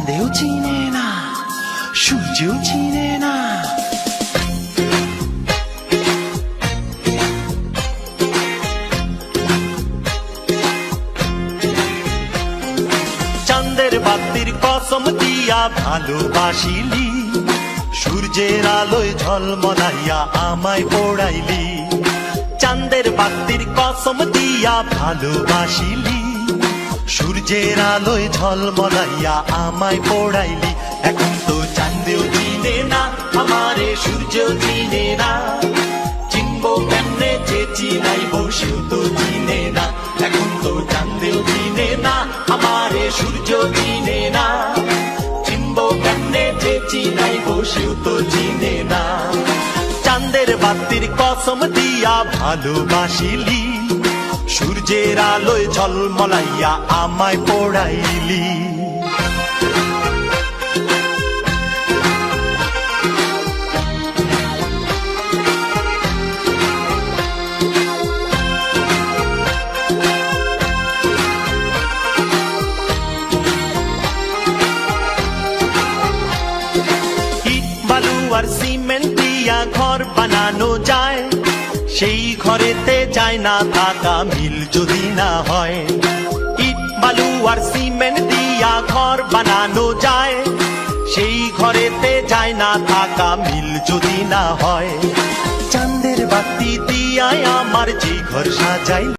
চাঁদেও চিনে না, সূর্যও চিনে না। চাঁদের বাতির কসম দিয়া ভালোবাসিলি, সূর্যের আলোয় ঝলমলাইয়া আমায় পোড়াইলি। চাঁদের বাতির কসম দিয়া ভালোবাসিলি, সূর্যের আলোয় ঝলমলাইয়া আমায় পোড়াইলি। এখন তো চাঁদেও চিনে না আমারে, সূর্যও চিনে না। চিনবো কেমনে যে চিনাইবো, সেও তো চিনে না। এখন তো চাঁদেও চিনে না আমারে, সূর্যও চিনে না। চিনবো কেমনে যে চিনাইবো, সেও তো চিনে না। চাঁদের বাতির কসম দিয়া ভালোবাসিলি, সূর্যের আলোয় ঝলমলাইয়া আমায় পোড়াইলি। ইট বালু আর সিমেন্ট দিয়া ঘর বানানো যায়, সেই ঘরেতে যায় না থাকা মিল যদি না হয়। ইট বালু আর সিমেন্ট দিয়া ঘর বানানো যায়, সেই ঘরেতে যায় না থাকা মিল যদি না হয়। চাঁদের বাতি দিয়ায় আমার যে ঘর সাজাই।